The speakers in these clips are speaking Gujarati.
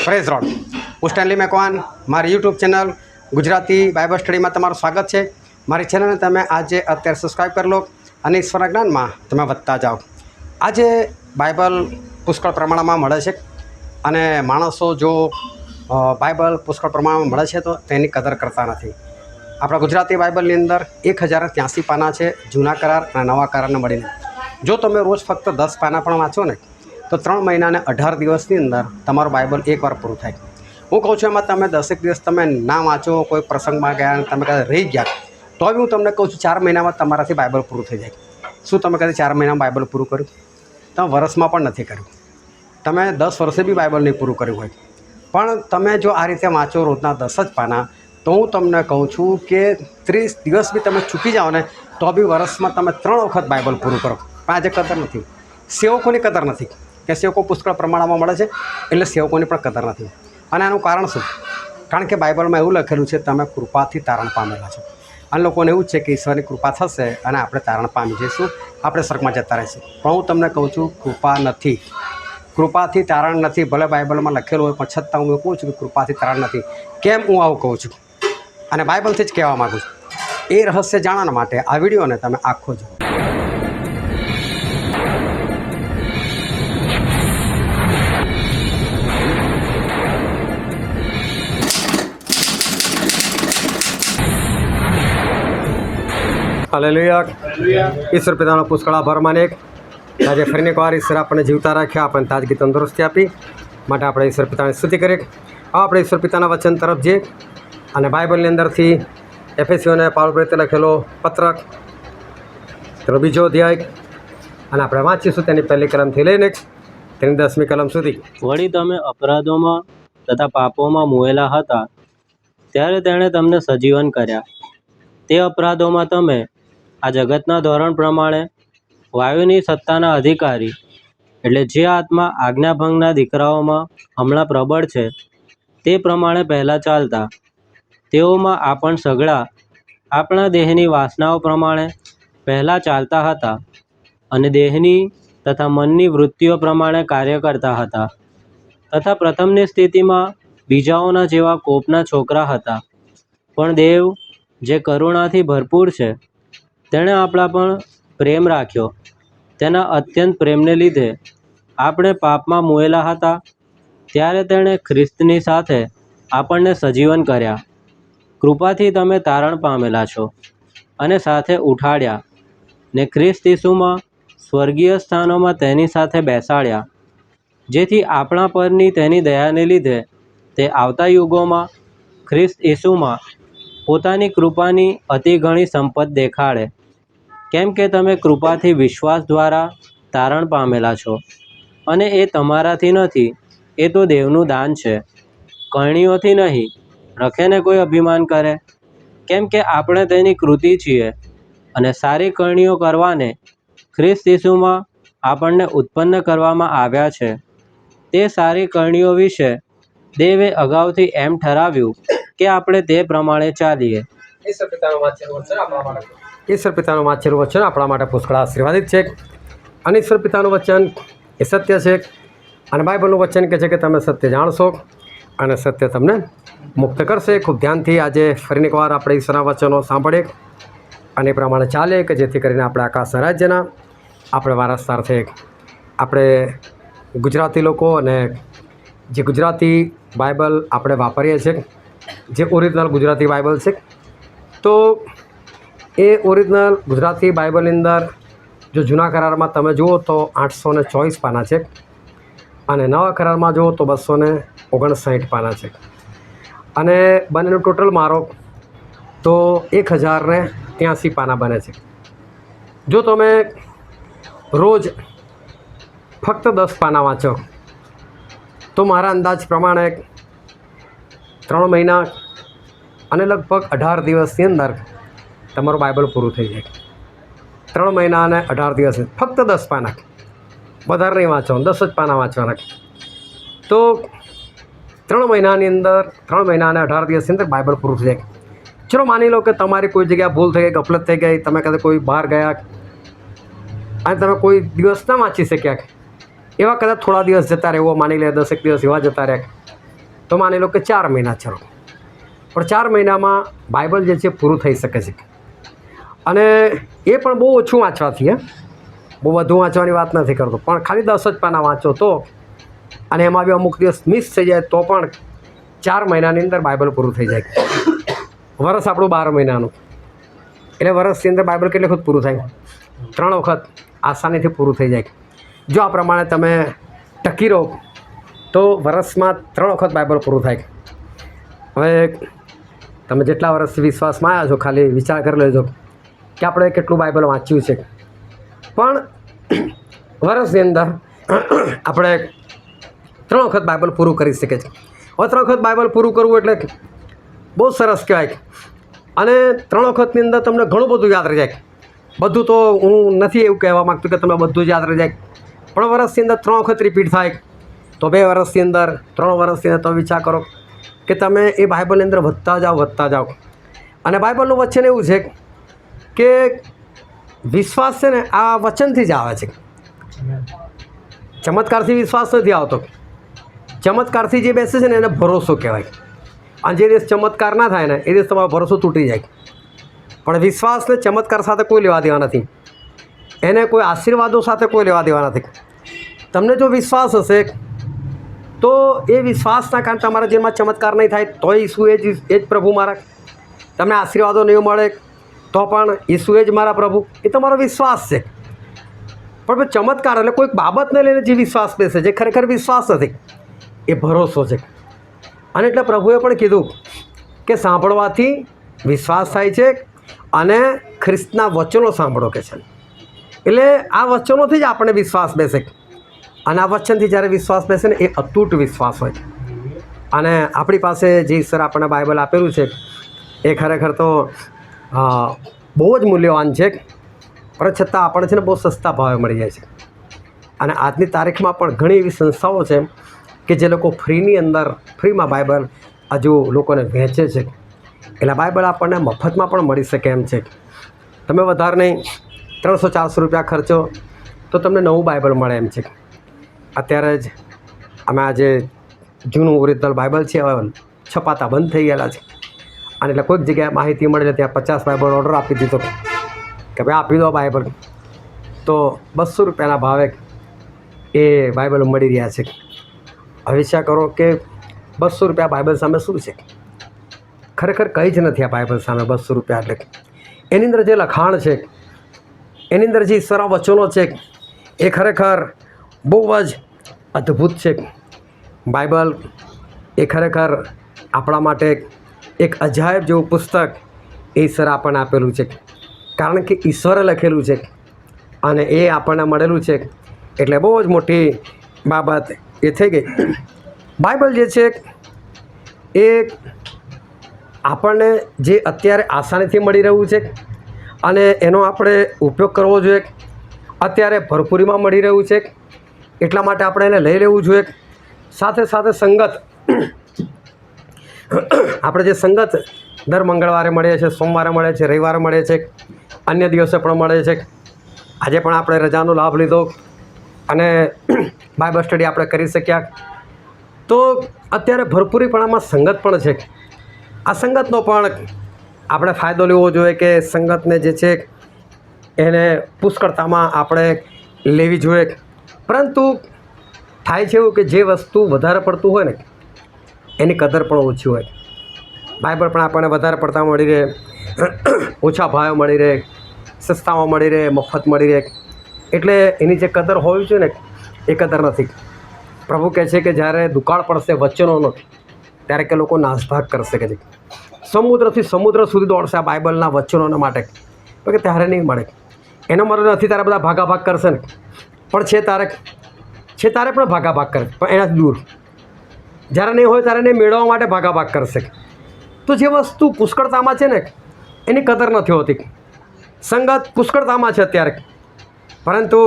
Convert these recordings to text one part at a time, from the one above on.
પ્રેઝ રોડ હું સ્ટેનલી મેકવાન મારી યુટ્યુબ ચેનલ ગુજરાતી બાઇબલ સ્ટડીમાં તમારું સ્વાગત છે। મારી ચેનલને તમે આજે અત્યારે સબસ્ક્રાઈબ કરી લો અને ઈશ્વરના જ્ઞાનમાં તમે વધતા જાઓ। આજે બાઇબલ પુષ્કળ પ્રમાણમાં મળે છે અને માણસો જો બાઇબલ પુષ્કળ પ્રમાણમાં મળે છે તો તેની કદર કરતા નથી। આપણા ગુજરાતી બાઇબલની અંદર 1083 પાના છે, જૂના કરાર અને નવા કરારને મળીને। જો તમે રોજ ફક્ત 10 પાના પણ વાંચો ને તો 3 મહિના અને 18 દિવસની અંદર તમારું બાઇબલ એકવાર પૂરું થાય। હું કહું છું એમાં તમે 10 દિવસ તમે ના વાંચો, કોઈ પ્રસંગમાં ગયા અને તમે કદાચ રહી ગયા તો બી હું તમને કહું છું 4 મહિનામાં તમારાથી બાઇબલ પૂરું થઈ જાય। શું તમે કદાચ 4 મહિનામાં બાઇબલ પૂરું કર્યું? તમે વર્ષમાં પણ નથી કર્યું, તમે 10 વર્ષે બી બાઇબલ નહીં પૂરું કર્યું હોય, પણ તમે જો આ રીતે વાંચો રોજના 10 જ પાના તો હું તમને કહું છું કે 30 દિવસ બી તમે ચૂકી જાઓ ને તો બી વર્ષમાં તમે 3 વખત બાઇબલ પૂરું કરો। પણ આજે કદર નથી, સેવકોની કદર નથી કે સેવકો પુષ્કળ પ્રમાણમાં મળે છે એટલે સેવકોની પણ કદર નથી। અને આનું કારણ શું? કારણ કે બાઇબલમાં એવું લખેલું છે તમે કૃપાથી તારણ પામેલા છો। અને લોકોને એવું જ છે કે ઈશ્વરની કૃપા થશે અને આપણે તારણ પામી જઈશું, આપણે સ્વર્ગમાં જતા રહીશું। પણ હું તમને કહું છું કૃપા નથી, કૃપાથી તારણ નથી। ભલે બાઇબલમાં લખેલું હોય પણ છતાં હું કહું છું કે કૃપાથી તારણ નથી। કેમ હું આવું કહું છું અને બાઇબલથી જ કહેવા માગું છું, એ રહસ્ય જાણવા માટે આ વિડીયોને તમે આખો જુઓ। હાલેલુયા। ઈશ્વર પિતાનો પુષ્કળ આભાર માને। આજે ફરીને એકવાર ઈશ્વર આપણને જીવતા રાખ્યા, આપણને તાજગી તંદુરસ્તી આપી, માટે આપણે ઈશ્વર પિતાની સ્તુતિ કરીએ। આપણે ઈશ્વર પિતાના વચન તરફ જઈએ અને બાઇબલની અંદરથી એફેસીઓને પાઉલ પ્રેરિતે લખેલો પત્રક તેનો 2જો અધ્યાય અને આપણે વાંચીશું તેની પહેલી કલમથી લઈને તેની 10મી કલમ સુધી। વળી તમે અપરાધોમાં તથા પાપોમાં મુએલા હતા, ત્યારે તેણે તમને સજીવન કર્યા। તે અપરાધોમાં તમે આ જગતના ધોરણ પ્રમાણે વાયુની સત્તાના અધિકારી એટલે જે આત્મા આજ્ઞાભંગના દીકરાઓમાં હમણાં પ્રબળ છે તે પ્રમાણે પહેલાં ચાલતા। તેઓમાં આપણ સઘળા આપણા દેહની વાસનાઓ પ્રમાણે પહેલાં ચાલતા હતા અને દેહની તથા મનની વૃત્તિઓ પ્રમાણે કાર્ય કરતા હતા, તથા પ્રથમની સ્થિતિમાં બીજાઓના જેવા કોપના છોકરા હતા। પણ દેવ જે કરુણાથી ભરપૂર છે તેણે આપણા પણ પ્રેમ રાખ્યો। તેના અત્યંત પ્રેમને લીધે આપણે પાપમાં મુએલા હતા ત્યારે તેણે ખ્રિસ્તની સાથે આપણને સજીવન કર્યા। કૃપાથી તમે તારણ પામેલા છો અને સાથે ઉઠાડ્યા ને ખ્રિસ્ત ઈસુમાં સ્વર્ગીય સ્થાનોમાં તેની સાથે બેસાડ્યા, જેથી આપણા પરની તેની દયાને લીધે તે આવતા યુગોમાં ખ્રિસ્ત ઈસુમાં પોતાની કૃપાની અતિ ઘણી સંપત દેખાડે। કેમ કે તમે કૃપાથી વિશ્વાસ દ્વારા તારણ પામેલા છો, અને એ તમારાથી નથી, એ તો દેવનું દાન છે, કરણીઓથી નહીં, રખેને કોઈ અભિમાન કરે। કેમ કે આપણે તેની કૃતિ છીએ અને સારી કરણીઓ કરવાને ખ્રિસ્ત ઈસુમાં આપણને ઉત્પન્ન કરવામાં આવ્યા છે। તે સારી કરણીઓ વિશે દેવે અગાઉથી એમ ઠરાવ્યું કે આપણે તે પ્રમાણે ચાલીએ। ઈશ્વર પિતાનું વાંચેલું વચન આપણા માટે પુષ્કળ આશીર્વાદિત છે અને ઈશ્વર પિતાનું વચન એ સત્ય છે અને બાઇબલનું વચન કહે છે કે તમે સત્ય જાણશો અને સત્ય તમને મુક્ત કરશે। ખૂબ ધ્યાનથી આજે ફરીને એકવાર આપણે ઈશ્વરના વચનો સાંભળીએ અને એ પ્રમાણે ચાલીએ કે જેથી કરીને આપણે આકાશ રાજ્યના આપણે વારસદાર થઈએ। આપણે ગુજરાતી લોકો અને જે ગુજરાતી બાઇબલ આપણે વાપરીએ છીએ, જે ઓરિજિનલ ગુજરાતી બાઇબલ છે, તો એ ઓરિજિનલ ગુજરાતી બાઇબલની અંદર જો જૂના કરારમાં તમે જુઓ તો 824 પાના છે અને નવા કરારમાં જુઓ તો 259 પાના છે અને બંનેનું ટોટલ મારો તો 1083 પાના બને છે। જો તમે રોજ ફક્ત 10 પાના વાંચો તો મારા અંદાજ પ્રમાણે 3 મહિના અને લગભગ 18 દિવસની અંદર તમારું બાઇબલ પૂરું થઈ જાય। 3 મહિના અને 18 દિવસ ફક્ત 10 પાના, વધારે નહીં વાંચો, 10 જ પાના વાંચવાના તો 3 મહિનાની અંદર 3 મહિના અને 18 દિવસની અંદર બાઇબલ પૂરું થઈ જાય। ચલો માની લો કે તમારી કોઈ જગ્યા ભૂલ થઈ ગઈ, ગફલત થઈ ગઈ, તમે કદાચ કોઈ બહાર ગયા અને તમે કોઈ દિવસ ના વાંચી શક્યા, એવા કદાચ થોડા દિવસ જતા રહે, એવો માની લે 10 દિવસ એવા જતા રહ્યા, તો માની લો કે 4 મહિના ચલો, પણ 4 મહિનામાં બાઇબલ જે છે પૂરું થઈ શકે છે. અને એ પણ બહુ ઓછું વાંચવાથી, બહુ વધુ વાંચવાની વાત નથી કરતો, પણ ખાલી 10 જ પાના વાંચો તો, અને એમાં બી અમુક દિવસ મિસ થઈ જાય તો પણ 4 મહિનાની અંદર બાઇબલ પૂરું થઈ જાય. વરસ આપણું 12 મહિનાનું, એટલે વરસની અંદર બાઇબલ કેટલી વખત પૂરું થાય? 3 વખત આસાનીથી પૂરું થઈ જાય. જો આ પ્રમાણે તમે ટકી રહો તો વરસમાં 3 વખત બાઇબલ પૂરું થાય. હવે તમે જેટલા વર્ષથી વિશ્વાસમાં આવ્યા છો, ખાલી વિચાર કરી લેજો કે આપણે કેટલું બાઇબલ વાંચ્યું છે. પણ વર્ષની અંદર આપણે 3 વખત બાઇબલ પૂરું કરી શકીએ છીએ. હવે 3 વખત બાઇબલ પૂરું કરવું એટલે બહુ સરસ કહેવાય. અને 3 વખતની અંદર તમને ઘણું બધું યાદ રહી જાય. બધું તો હું નથી એવું કહેવા માગતું કે તમે બધું જ યાદ રહી જાય, પણ વર્ષની અંદર 3 વખત રિપીટ થાય તો 2 વર્ષની અંદર, 3 વર્ષની અંદર, તો વિચાર કરો કે તમે એ બાઇબલની અંદર વધતા જાઓ. અને બાઇબલનું વચન એવું છે કે વિશ્વાસ છે ને આ વચનથી જ આવે છે. ચમત્કારથી વિશ્વાસ નથી આવતો. ચમત્કારથી જે બેસે છે ને એને ભરોસો કહેવાય. અને જે દિવસ ચમત્કાર ના થાય ને એ દિવસ તમારો ભરોસો તૂટી જાય. પણ વિશ્વાસને ચમત્કાર સાથે કોઈ લેવા દેવા નથી, એને કોઈ આશીર્વાદો સાથે કોઈ લેવા દેવા નથી. તમને જો વિશ્વાસ હશે તો એ વિશ્વાસના કારણે તમારા જેમાં ચમત્કાર નહીં થાય તોય ઈસુ એ જ પ્રભુ મારા. તમને આશીર્વાદો નહીં મળે તો પણ ઈસુ એ જ મારા પ્રભુ. એ તમારો વિશ્વાસ છે. પણ ચમત્કાર એટલે કોઈક બાબતને લઈને જે વિશ્વાસ બેસે જે ખરેખર વિશ્વાસ નથી, એ ભરોસો છે. અને એટલે પ્રભુએ પણ કીધું કે સાંભળવાથી વિશ્વાસ થાય છે અને ખ્રિસ્તના વચનો સાંભળો કે છે. એટલે આ વચનોથી જ આપણે વિશ્વાસ બેસે. અને આ વચનથી જ્યારે વિશ્વાસ બેસે ને એ અતૂટ વિશ્વાસ હોય. અને આપણી પાસે જે ઈશ્વર આપણને બાઇબલ આપેલું છે એ ખરેખર તો બહુ જ મૂલ્યવાન છે, પણ છતાં આપણને છે ને બહુ સસ્તા ભાવે મળી જાય છે. અને આજની તારીખમાં પણ ઘણી એવી સંસ્થાઓ છે કે જે લોકો ફ્રીમાં બાઇબલ હજુ લોકોને વહેંચે છે. એટલે બાઇબલ આપણને મફતમાં પણ મળી શકે એમ છે. તમે વધારે નહીં 300-400 રૂપિયા ખર્ચો તો તમને નવું બાઇબલ મળે એમ છે. અત્યારે જ અમે આજે જૂનું ઓરિજિનલ બાઇબલ છે હવે છપાતા બંધ થઈ ગયેલા છે. અને એટલે કોઈક જગ્યાએ માહિતી મળે ત્યાં 50 બાઇબલ ઓર્ડર આપી દીધો કે ભાઈ આપી દો બાઇબલ, તો 200 રૂપિયાના ભાવે એ બાઇબલ મળી રહ્યા છે. હવે વિચાર કરો કે 200 રૂપિયા બાઇબલ સામે શું છે? ખરેખર કંઈ જ નથી આ બાઇબલ સામે 200 રૂપિયા. એટલે એની અંદર જે લખાણ છે, એની અંદર જે ઈશ્વરના વચનો છે એ ખરેખર બહુ જ અદ્ભુત છે. બાઇબલ એ ખરેખર આપણા માટે એક અજાયબ જેવું પુસ્તક એ ઈશ્વરે આપણને આપેલું છે. કારણ કે ઈશ્વરે લખેલું છે અને એ આપણને મળેલું છે, એટલે બહુ જ મોટી બાબત એ થઈ ગઈ. બાઇબલ જે છે એ આપણને જે અત્યારે આસાનીથી મળી રહ્યું છે અને એનો આપણે ઉપયોગ કરવો જોઈએ. અત્યારે ભરપૂરીમાં મળી રહ્યું છે એટલા માટે આપણે એને લઈ લેવું જોઈએ. સાથે સાથે સંગત, આપણે જે સંગત દર મંગળવારે મળીએ છીએ, સોમવારે મળે છે, રવિવારે મળે છે, અન્ય દિવસે પણ મળે છે. આજે પણ આપણે રજાનો લાભ લીધો અને બાઇબલ સ્ટડી આપણે કરી શક્યા. તો અત્યારે ભરપૂરીપણામાં સંગત પણ છે. આ સંગતનો પણ આપણે ફાયદો લેવો જોઈએ કે સંગતને જે છે એને પુષ્કળતામાં આપણે લેવી જોઈએ. પરંતુ થાય છે એવું કે જે વસ્તુ વધારે પડતું હોય ને એની કદર પણ ઓછી હોય. બાઇબલ પણ આપણને વધારે પડતા મળી રહે, ઓછા ભાવે મળી રહે, સસ્તામાં મળી રહે, મફત મળી રહે, એટલે એની જે કદર હોવી જોઈએ ને એ કદર નથી. પ્રભુ કહે છે કે જ્યારે દુકાળ પડશે વચનોનો ત્યારે કે લોકો નાસભાગ કરશે કે સમુદ્રથી સમુદ્ર સુધી દોડશે આ બાઇબલના વચનોના માટે, તો કે ત્યારે નહીં મળે. એનો મતલબ નથી તારે બધા ભાગાભાગ કરશે ને, પણ છે તારે પણ ભાગાભાગ કરે, પણ એનાથી દૂર. જ્યારે નહીં હોય ત્યારે એને મેળવવા માટે ભાગાભાગ કરશે. તો જે વસ્તુ પુષ્કળતામાં છે ને એની કદર નથી હોતી. સંગત પુષ્કળતામાં છે અત્યારે, પરંતુ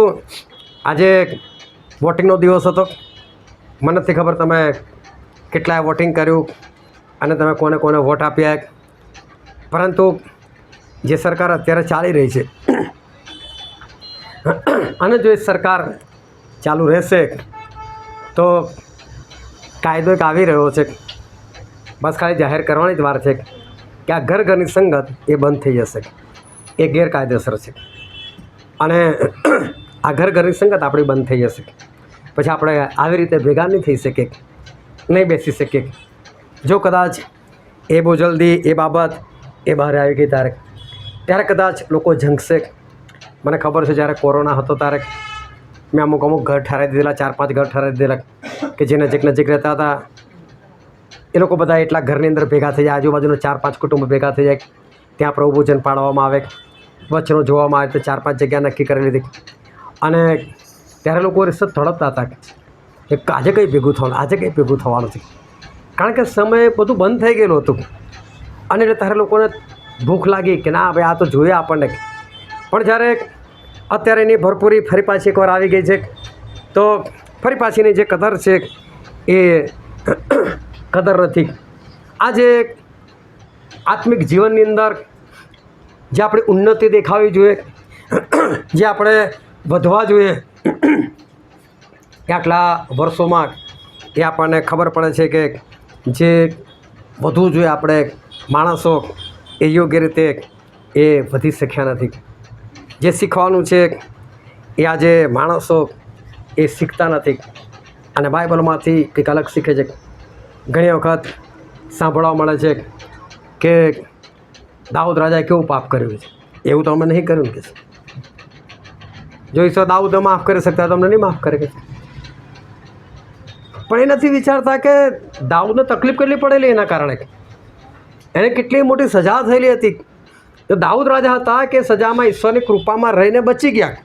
આજે વોટિંગનો દિવસ હતો. મને નથી ખબર તમે કેટલાય વોટિંગ કર્યું અને તમે કોને કોને વોટ આપ્યા, પરંતુ જે સરકાર અત્યારે ચાલી રહી છે અને જો એ સરકાર ચાલુ રહેશે તો કાયદો એક આવી રહ્યો છે, બસ ખાલી જાહેર કરવાની જ વાર છે કે આ ઘર ઘરની સંગત એ બંધ થઈ જશે, એ ગેરકાયદેસર છે. અને આ ઘર ઘરની સંગત આપણી બંધ થઈ જશે, પછી આપણે આવી રીતે ભેગા નહીં થઈ શકીએ, નહીં બેસી શકીએ. જો કદાચ એ બહુ જલ્દી એ બાબત એ બહાર આવી ગઈ ત્યારે કદાચ લોકો ઝંખશે. મને ખબર છે જ્યારે કોરોના હતો ત્યારે મેં અમુક ઘર ઠરાવી દીધેલા, 4-5 ઘર ઠરાવી દીધેલા કે જે નજીક રહેતા હતા એ લોકો બધા એટલા ઘરની અંદર ભેગા થઈ જાય, આજુબાજુનો 4-5 કુટુંબ ભેગા થઈ જાય, ત્યાં પ્રભુ ભોજન પાડવામાં આવે, વચનો જોવામાં આવે. તો 4-5 જગ્યા નક્કી કરી લીધી. અને ત્યારે લોકો સતત તડપતા હતા કે આજે કંઈ ભેગું થવાનું છે, કારણ કે સમય બધું બંધ થઈ ગયેલું હતું. અને એટલે ત્યારે લોકોને ભૂખ લાગી કે ના ભાઈ આ તો જોઈએ આપણને. પણ જ્યારે અત્યારે એની ભરપૂરી ફરી પાછી એકવાર આવી ગઈ છે, તો ફરી પાછીની જે કદર છે એ કદર નથી. આજે આત્મિક જીવનની અંદર જે આપણી ઉન્નતિ દેખાવી જોઈએ, જે આપણે વધવા જોઈએ, એ આટલા વર્ષોમાં એ આપણને ખબર પડે છે કે જે વધવું જોઈએ આપણે માણસો એ યોગ્ય રીતે એ વધી શક્યા નથી. જે શીખવાનું છે એ આજે માણસો એ શીખતા નથી, અને બાઇબલમાંથી કંઈક અલગ શીખે છે. ઘણી વખત સાંભળવા મળે છે કે દાઉદ રાજાએ કેવું પાપ કર્યું છે, એવું તો અમે નહીં કર્યું કે છે. જો ઈશ્વર દાઉદને માફ કરી શકતા તો અમને નહીં માફ કરે કે છે. પણ એ નથી વિચારતા કે દાઉદને તકલીફ કેટલી પડેલી એના કારણે, એને કેટલી મોટી સજા થયેલી હતી. તો દાઉદ રાજા હતા કે સજામાં ઈશ્વરની કૃપામાં રહીને બચી ગયા,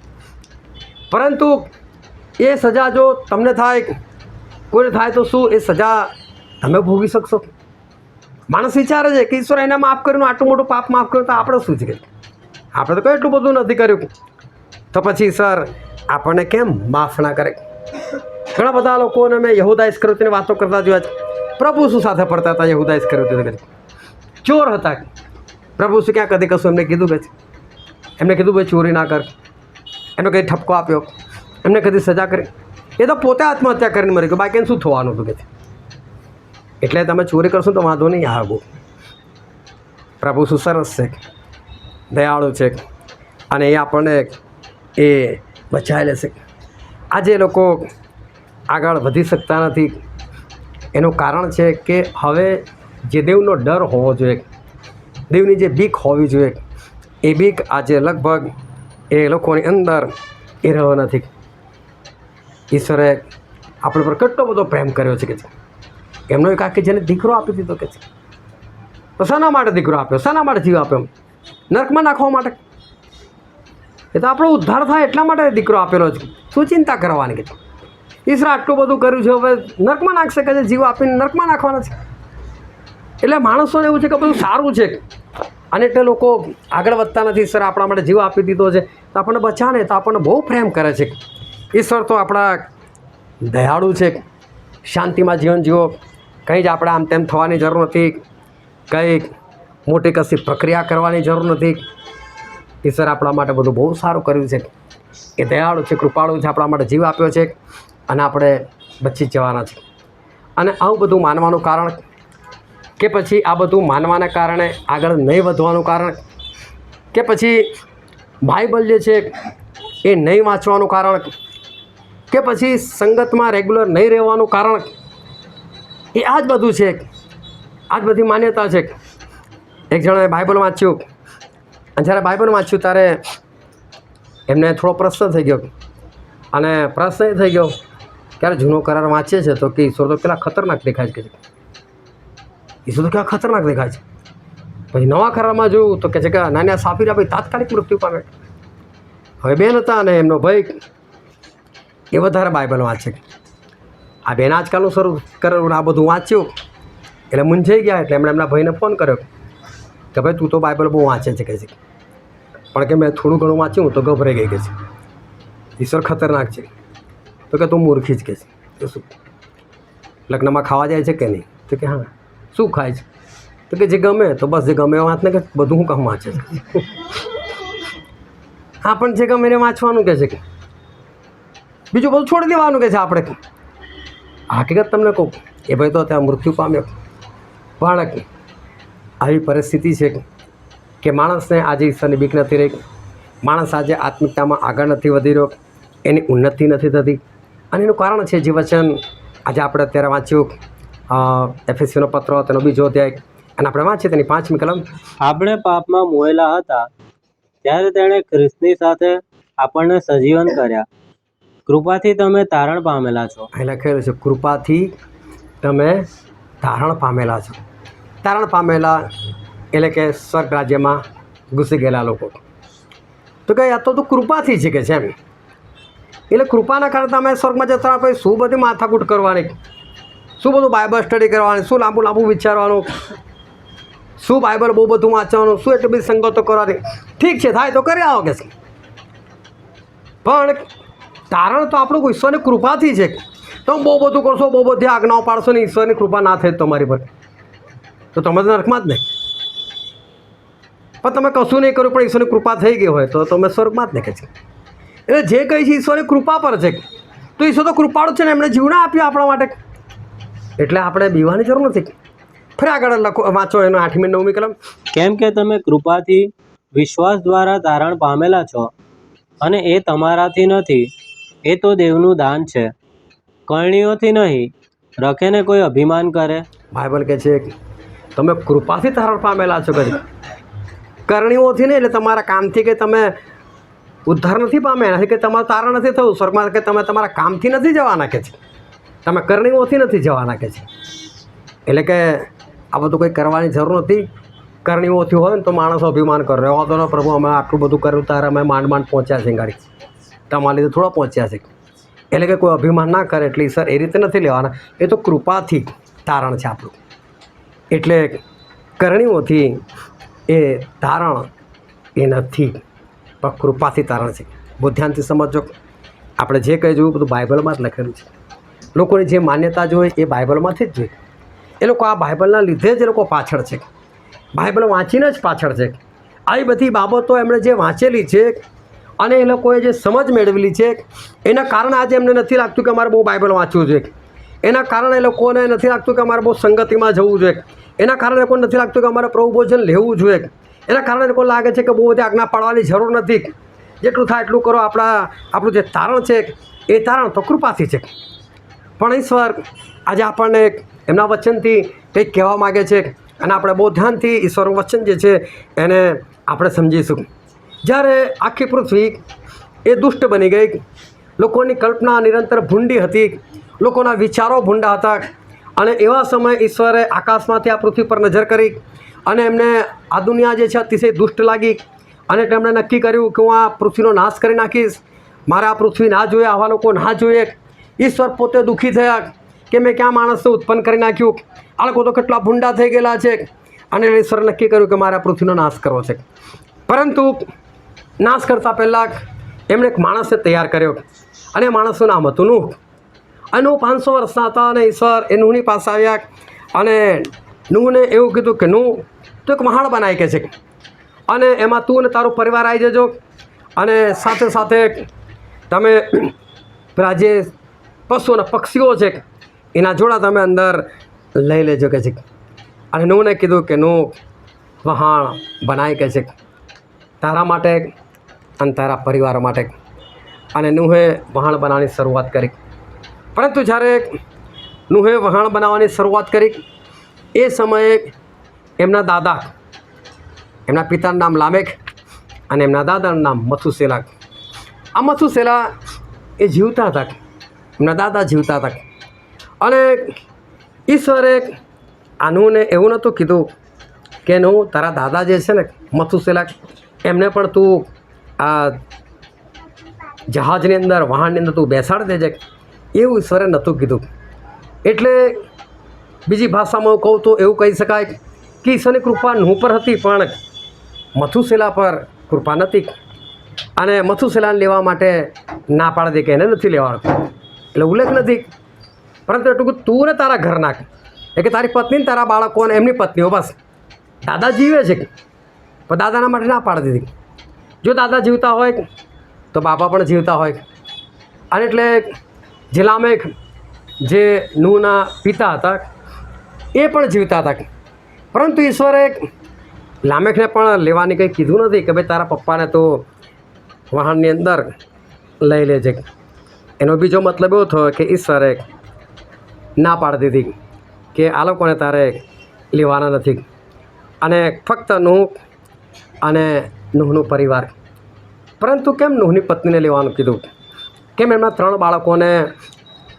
પરંતુ એ સજા જો તમને થાય, કોઈને થાય તો શું એ સજા તમે ભોગવી શકશો? માણસ વિચારે છે કે ઈશ્વર એને માફ કર્યું, આટલું મોટું પાપ માફ કર્યું, તો આપણે શું છે? આપણે તો કંઈ એટલું બધું નથી કર્યું, તો પછી ઈશ્વર આપણને કેમ માફ ના કરે? ઘણા બધા લોકોને મેં યહૂદા ઇસ્કરિયોતીની વાતો કરતા જોયા છે. પ્રભુ શું સાથે પડતા હતા યહૂદા ઇસ્કરિયોતી? ચોર હતા. પ્રભુ શું ક્યાં કદી કશું એમને કીધું કે છે? એમને કીધું ભાઈ ચોરી ના કર, એમને કદી ઠપકો આપ્યો, એમને કદી સજા કરી? એ તો પોતે આત્મહત્યા કરીને મરી ગયો, બાકી એને શું થવાનું હતું કે છે? એટલે તમે ચોરી કરશો તો વાંધો નહીં આવો. પ્રભુ શું સરસ છે, દયાળુ છે, અને એ આપણને એ બચાવી લેશે. આજે લોકો આગળ વધી શકતા નથી. એનું કારણ છે કે હવે જે દેવનો ડર હોવો જોઈએ, દેવની જે બીક હોવી જોઈએ, એ બીક આજે લગભગ એ લોકોની અંદર એ રહ્યો નથી. ઈશ્વરે આપણા પર કેટલો બધો પ્રેમ કર્યો છે કે છે. એમનો એક આખી જેને દીકરો આપી દીધો કે છે, તો શાના માટે દીકરો આપ્યો? શાના માટે જીવ આપ્યો? નર્કમાં નાખવા માટે? એ તો આપણો ઉદ્ધાર થાય એટલા માટે દીકરો આપેલો છે. શું ચિંતા કરવાની કે છે? ઈશ્વર આટલું બધું કર્યું છે, હવે નર્કમાં નાખશે કે છે? જીવ આપીને નર્કમાં નાખવાના છે. એટલે માણસોને એવું છે કે બધું સારું છે, અને એટલે લોકો આગળ વધતા નથી. ઈશ્વર આપણા માટે જીવ આપી દીધો છે, તો આપણને બચાવે, તો આપણને બહુ પ્રેમ કરે છે. ઈશ્વર તો આપણા દયાળુ છે. શાંતિમાં જીવન જીવો, કંઈ જ આપણે આમ તેમ થવાની જરૂર નથી, કંઈ મોટી કશી પ્રક્રિયા કરવાની જરૂર નથી. ઈશ્વર આપણા માટે બધું બહુ સારું કર્યું છે. એ દયાળુ છે, કૃપાળુ છે, આપણા માટે જીવ આપ્યો છે, અને આપણે બચી જવાના છે. અને આવું બધું માનવાનું કારણ, કે પછી આ બધું માનવાના કારણે આગળ નહીં વધવાનું કારણ, કે પછી બાઇબલ જે છે એ નહીં વાંચવાનું કારણ, કે પછી સંગતમાં રેગ્યુલર નહીં રહેવાનું કારણ, એ આ જ બધું છે. આ જ બધી માન્યતા છે. એક જણાએ બાઇબલ વાંચ્યું, અને જ્યારે બાઇબલ વાંચ્યું ત્યારે એમને થોડો પ્રશ્ન થઈ ગયો, અને પ્રશ્ન એ થઈ ગયો ત્યારે જૂનો કરાર વાંચે છે તો કે ઈશ્વર તો કેટલા ખતરનાક દેખાય છે કે ઈશ્વર તો કેવા ખતરનાક દેખાય છે. પછી નવા કરારમાં જોયું તો કે છે કે નાના સાફીરા ભાઈ તાત્કાલિક મૃત્યુ પામે. હવે બેન હતા અને એમનો ભાઈ એ વધારે બાઇબલ વાંચે. આ બેન આજકાલનું શરૂ કરેલું આ બધું વાંચ્યું એટલે મૂંઝાઈ ગયા. એટલે એમણે એમના ભાઈને ફોન કર્યો કે ભાઈ તું તો બાઇબલ બહુ વાંચે છે કે છે, પણ કે મેં થોડું ઘણું વાંચ્યું તો ગભરાઈ ગઈ કે છે, ઈશ્વર ખતરનાક છે. તો કે તું મૂર્ખી જ કે છે. તો શું લગ્નમાં ખાવા જાય છે કે નહીં? તો કે હા. શું ખાય છે? તો કે જે ગમે, તો બસ જે ગમે વાંચને કે બધું હું કામ વાંચે છે. હા, પણ જે ગમે એને વાંચવાનું કે છે, બીજું બધું છોડી દેવાનું કે છે આપણે. હકીકત તમને કહું, એ ભાઈ તો ત્યાં મૃત્યુ પામ્યો. પણ આવી પરિસ્થિતિ છે કે માણસને આજે ઈશ્વરની બીક નથી રહી, માણસ આજે આત્મિકતામાં આગળ નથી વધી રહ્યો, એની ઉન્નતિ નથી થતી. અને એનું કારણ છે જે વચન આજે આપણે અત્યારે વાંચ્યું એફએસીનો પત્ર તેનો 2 અધ્યાય, અને આપણે વાંચીએ તેની 5મી કલમ. આપણે પાપમાં મોયેલા હતા ત્યારે તેણે ખ્રિસ્તની સાથે આપણને સજીવન કર્યા. કૃપાથી તમે તારણ પામેલા છો. અહીં લખેલું છે કૃપાથી તમે તારણ પામેલા છો. તારણ પામેલા એટલે કે સ્વર્ગ રાજ્યમાં ઘૂસી ગયેલા લોકો. તો કે આ તો કૃપાથી છે કે છે એમ. એટલે કૃપાના કારણે તમે સ્વર્ગમાં જતા પછી શું બધી માથાકૂટ કરવાની, શું બધું બાઇબલ સ્ટડી કરવાની, શું લાંબુ લાંબુ વિચારવાનું, શું બાઇબલ બહુ બધું વાંચવાનું, શું એટલી બધી સંગતો કરવાની. ઠીક છે, થાય તો કરી આવો કે છે, પણ તારણ તો આપણું ઈશ્વરની કૃપાથી છે. તમે બહુ બધું કરશો, બહુ બધી આજ્ઞાઓ પાડશો ને ઈશ્વરની કૃપા ના થાય તમારી પર, તો તમે તો નરકમાં જ નહીં. પણ તમે કશું નહીં કર્યું પણ ઈશ્વરની કૃપા થઈ ગઈ હોય તો તમે સ્વર્ગમાં જ નહીં છે. એટલે જે કંઈ છે ઈશ્વરની કૃપા પર છે. તો ઈશ્વર તો કૃપાળુ છે ને, એમણે જીવન આપ્યું આપણા માટે, એટલે આપણે બીવાની જરૂર નથી. ફરી આગળ લખો, વાંચો એનો 8મી અને 9મી કલમ. કેમ કે તમે કૃપાથી વિશ્વાસ દ્વારા તારણ પામેલા છો, અને એ તમારાથી નથી, એ તો દેવનું દાન છે, કરણીઓથી નહીં, રખેને કોઈ અભિમાન કરે. બાઇબલ કહે છે તમે કૃપાથી તારણ પામેલા છો, કદી કરણીઓથી નહીં, એટલે તમારા કામથી કે તમે ઉદ્ધાર નથી પામ્યા, નથી કે તમારું તારણ નથી થયું સ્વર્ગમાં, કે તમે તમારા કામથી નથી જવાના કે છે, તમે કરણીઓથી નથી જવાના કે છે. એટલે કે આ બધું કંઈ કરવાની જરૂર નથી. કરણીઓથી હોય ને તો માણસો અભિમાન કરે, રહેવા દો પ્રભુ, અમે આટલું બધું કર્યું, તારે અમે માંડ પહોંચ્યા છે ગાડી, તમારા લીધે થોડા પહોંચ્યા છે. એટલે કે કોઈ અભિમાન ના કરે. એટલે સર એ રીતે નથી લેવાના, એ તો કૃપાથી તારણ છે આપણું. એટલે કરણીઓથી એ તારણ એ નથી, પણ કૃપાથી તારણ છે. બહુ ધ્યાનથી સમજો. આપણે જે કંઈ જોયું બધું બાઇબલમાં જ લખેલું છે. લોકોની જે માન્યતા જોઈએ એ બાઇબલમાંથી જ જોઈએ. એ લોકો આ બાઇબલના લીધે જ એ લોકો પાછળ છે, બાઇબલ વાંચીને જ પાછળ છે. આવી બધી બાબતો એમણે જે વાંચેલી છે અને એ લોકોએ જે સમજ મેળવેલી છે, એના કારણે આજે એમને નથી લાગતું કે અમારે બહુ બાઇબલ વાંચવું જોઈએ. એના કારણે એ લોકોને નથી લાગતું કે અમારે બહુ સંગતિમાં જવું જોઈએ. એના કારણે એ લોકોને નથી લાગતું કે અમારે પ્રભુ ભોજન લેવું જોઈએ. એના કારણે એ લોકોને લાગે છે કે બહુ બધી આજ્ઞા પાડવાની જરૂર નથી, જેટલું થાય એટલું કરો. આપણું જે તારણ છે એ તારણ તો કૃપાથી છે. પણ ઈશ્વર આજે આપણને એમના વચનથી કંઈક કહેવા માગે છે, અને આપણે બહુ ધ્યાનથી ઈશ્વરનું વચન જે છે એને આપણે સમજીશું. જ્યારે આખી પૃથ્વી એ દુષ્ટ બની ગઈ, લોકોની કલ્પના નિરંતર ભૂંડી હતી, લોકોના વિચારો ભૂંડા હતા, અને એવા સમયે ઈશ્વરે આકાશમાંથી આ પૃથ્વી પર નજર કરી અને એમને આ દુનિયા જે છે અતિશય દુષ્ટ લાગી, અને તેમણે નક્કી કર્યું કે હું આ પૃથ્વીનો નાશ કરી નાખીશ, મારે આ પૃથ્વી ના જોઈએ, આવા લોકો ના જોઈએ. ઈશ્વર પોતે દુઃખી થયા કે મેં ક્યાં માણસને ઉત્પન્ન કરી નાખ્યું, આ લોકો તો કેટલા ભૂંડા થઈ ગયેલા છે. અને ઈશ્વરે નક્કી કર્યું કે મારે આ પૃથ્વીનો નાશ કરવો છે. પરંતુ નાશ કરતાં પહેલાં એમણે એક માણસને તૈયાર કર્યો, અને માણસનું નામ હતું નૂહ. અને નૂહ 500 વર્ષના હતા, અને ઈશ્વર એ નૂહની પાસે આવ્યા અને નૂહને એવું કીધું કે નૂહ, તું એક વહાણ બનાવી કે છે, અને એમાં તું અને તારો પરિવાર આવી જજો, અને સાથે સાથે તમે પેલા જે પશુ અને પક્ષીઓ છે એના જોડા તમે અંદર લઈ લેજો કે છે. અને નૂહને કીધું કે નૂહ, વહાણ બનાવી કે છે તારા માટે અને તારા પરિવાર માટે. અને નૂહે વહાણ બનાવવાની શરૂઆત કરી. પરંતુ જ્યારે નૂહે વહાણ બનાવવાની શરૂઆત કરી એ સમયે એમના દાદા, એમના પિતાનું નામ લામેક અને એમના દાદાનું નામ મથુસેલા. આ મથુસેલા એ જીવતા હતા, એમના દાદા જીવતા હતા. અને ઈશ્વરે આ નૂહને એવું નહોતું કીધું કે નૂહ, તારા દાદા જે છે ને મથુસેલા, એમને પણ તું આ જહાજની અંદર, વહાણની અંદર તું બેસાડી દેજે, એવું ઈશ્વરે નહોતું કીધું. એટલે બીજી ભાષામાં કહું તો એવું કહી શકાય કે ઈશ્વરની કૃપા નૂહ પર હતી, પણ મથુસેલા પર કૃપા નથી. અને મથુસેલાને લેવા માટે ના પાડી દે કે એને નથી લેવાનું, એટલે ઉલ્લેખ નથી. પરંતુ એટલું કે તું ને તારા ઘરના, એટલે કે તારી પત્ની ને તારા બાળકો અને એમની પત્નીઓ, બસ. દાદા જીવે છે પણ દાદાના માટે ના પાડી દીધી. જો દાદા જીવતા હોય તો બાપા પણ જીવતા હોય. અને એટલે જે લામેક જે નૂહના પિતા હતા એ પણ જીવતા હતા, પરંતુ ઈશ્વરે લામેખને પણ લેવાની કંઈ કીધું નથી કે ભાઈ તારા પપ્પાને તો વાહનની અંદર લઈ લેજે. એનો બીજો મતલબ એવો થયો કે ઈશ્વરે ના પાડી દીધી કે આ લોકોને તારે લેવાના નથી, અને ફક્ત નૂહ અને નૂહનું પરિવાર. પરંતુ કેમ નૂહની પત્નીને લેવાનું કીધું? કેમ એમના 3 બાળકોને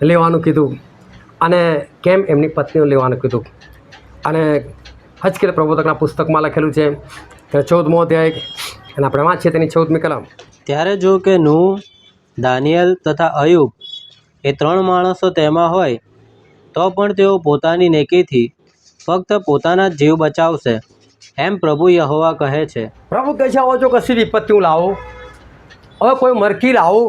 લેવાનું કીધું? અને કેમ એમની પત્નીઓ લેવાનું કીધું? અને હજકેલ પ્રબોધકના પુસ્તકમાં લખેલું છે કે 14મો અધ્યાય અને આપણે વાંચીએ તેની 14મી કલમ. ત્યારે જો કે નૂહ, દાનિયેલ તથા અયુબ એ 3 માણસો તેમાં હોય તો પણ તેઓ પોતાની નેકીથી ફક્ત પોતાના જ જીવ બચાવશે, એમ પ્રભુ યહોવા કહે છે. પ્રભુ કહે છે હવે જો કશી વિપત્તિ હું લાવું, હવે કોઈ મરકી લાવું,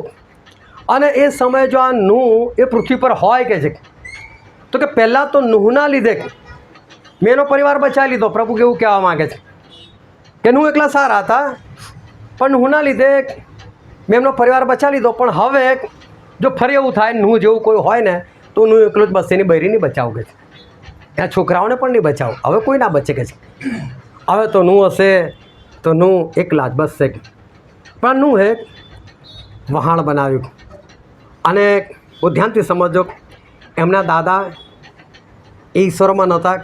અને એ સમયે જો આ નૂહ એ પૃથ્વી પર હોય કે છે તો કે પહેલાં તો નૂહના લીધે મેં એનો પરિવાર બચાવી લીધો. પ્રભુ કેવું કહેવા માગે છે કે નૂહ એકલા સારા હતા, પણ નૂહના લીધે મેં એમનો પરિવાર બચાવી લીધો. પણ હવે જો ફરી એવું થાય નૂહ જેવું કોઈ હોય ને તો નૂહ એકલો જ બસ એની બૈરી નહીં બચાવું કે છે, ત્યાં છોકરાઓને પણ નહીં બચાવું, હવે કોઈ ના બચે કે છે. હવે તો નૂહ હશે તો નૂહ એકલા જ બસશે. પણ નૂહે વહાણ બનાવ્યું, અને બહુ ધ્યાનથી સમજો, એમના દાદા એ ઈશ્વરમાં નહોતા,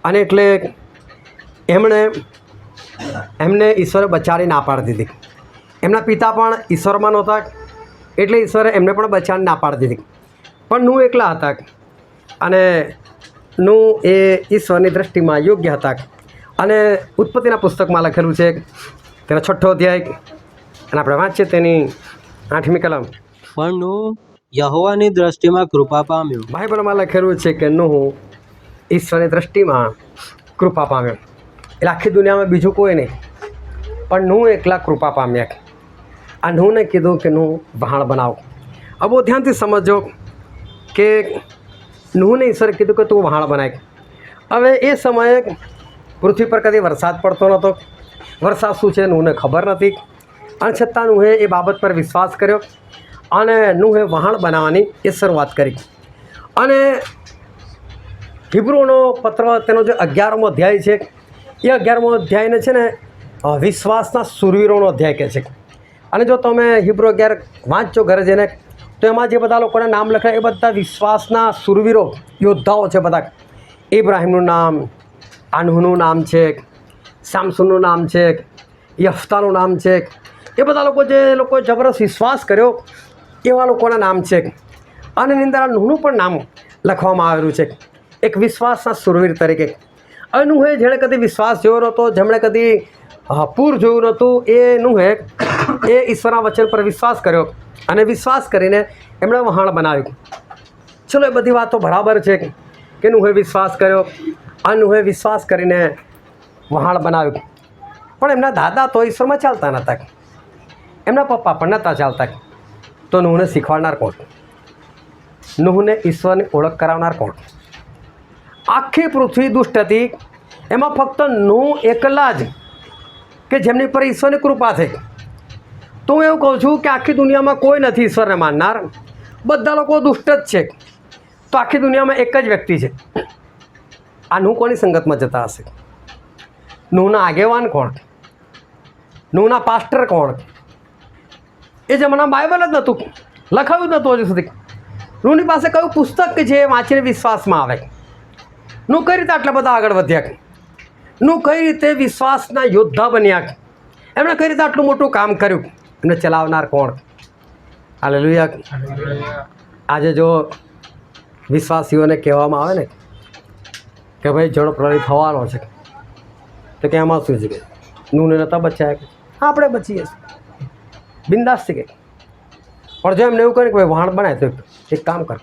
અને એટલે એમને ઈશ્વરે બચાવી ના પાડી દીધી. એમના પિતા પણ ઈશ્વરમાં નહોતા, એટલે ઈશ્વરે એમને પણ બચાવી ના પાડી દીધી. પણ નૂહ એકલા હતા, અને નૂહ એ ઈશ્વરની દૃષ્ટિમાં યોગ્ય હતા. અને ઉત્પત્તિના પુસ્તકમાં લખેલું છે તેનો 6ઠ્ઠો અધ્યાય અને આપણે વાંચીએ તેની 8મી કલમ. પણ નૂહ યહોવાની દ્રષ્ટિમાં કૃપા પામ્યો. બાઇબલમાં લખેલું છે કે નૂહ ઈશ્વરની દૃષ્ટિમાં કૃપા પામ્યો. એટલે આખી દુનિયામાં બીજું કોઈ નહીં, પણ નૂહ એકલા કૃપા પામ્યા. આ નૂહને કીધું કે નૂહ વહાણ બનાવો. હવે બહુ ધ્યાનથી સમજો કે નૂહને ઈશ્વરે કીધું કે તું વહાણ બનાય. હવે એ સમયે પૃથ્વી પર કદી વરસાદ પડતો નહોતો. વરસાદ શું છે નૂહને ખબર નથી, અને છતાં નૂહે એ બાબત પર વિશ્વાસ કર્યો, અને નૂહે વહાણ બનાવવાની એ શરૂઆત કરી. અને હિબ્રુનો પત્ર તેનો જે 11મો અધ્યાય છે એ 11મો અધ્યાયને છે ને વિશ્વાસના શૂરવીરોનો અધ્યાય કહે છે. અને જો તમે હિબ્રુ 11 વાંચજો ઘરે જઈને તો એમાં જે બધા લોકોના નામ લખાય એ બધા વિશ્વાસના શૂરવીરો, યોદ્ધાઓ છે બધા. ઇબ્રાહિમનું નામ, આનહુનું નામ છે, સામસુનનું નામ છે, યફતાનું નામ છે. એ બધા લોકો જે લોકો જબરદસ્ત વિશ્વાસ કર્યો એવા લોકોના નામ છે. અને એની અંદર નૂહનું પણ નામ લખવામાં આવેલું છે એક વિશ્વાસના શૂરવીર તરીકે. હવે નૂહે જેણે કદી વિશ્વાસ જોયો નહોતો, જેમણે કદી પૂર જોયું નહોતું, એ નૂહે એ ઈશ્વરના વચન પર વિશ્વાસ કર્યો, અને વિશ્વાસ કરીને એમણે વહાણ બનાવ્યું. ચલો એ બધી વાતો બરાબર છે કે નૂહે વિશ્વાસ કર્યો, અને નૂહે વિશ્વાસ કરીને વહાણ બનાવ્યું. પણ એમના દાદા તો ઈશ્વરમાં ચાલતા નહોતા, એમના પપ્પા પણ નહોતા ચાલતા. તો નૂહને શીખવાડનાર કોણ? નૂહને ઈશ્વરની ઓળખ કરાવનાર કોણ? આખી પૃથ્વી દુષ્ટ હતી, એમાં ફક્ત નૂહ એકલા જ કે જેમની પર ઈશ્વરની કૃપા થઈ. તો હું એવું કહું છું કે આખી દુનિયામાં કોઈ નથી ઈશ્વરને માનનાર, બધા લોકો દુષ્ટ જ છે. તો આખી દુનિયામાં એક જ વ્યક્તિ છે. આ નૂહ કોની સંગતમાં જતા હશે? નૂહના આગેવાન કોણ? નૂહના પાસ્ટર કોણ? એ જમાનામાં બાઇબલ જ નહોતું, લખાયું જ નહોતું હજુ સુધી. નૂહની પાસે કયું પુસ્તક કે જે વાંચીને વિશ્વાસમાં આવે? નૂહ કઈ રીતે આટલા બધા આગળ વધ્યા? નૂહ કઈ રીતે વિશ્વાસના યોદ્ધા બન્યા? એમણે કઈ રીતે આટલું મોટું કામ કર્યું? એમને ચલાવનાર કોણ? હાલેલુયા. આજે જો વિશ્વાસીઓને કહેવામાં આવે ને કે ભાઈ જળ પ્રલય થવાનો છે, તો કે એમાં શું છે? નૂહને નહોતા બચાયા, આપણે બચીએ બિંદાસથી કંઈક. પણ જો એમને એવું કહે કે ભાઈ વહાણ બનાય તો એક કામ કર,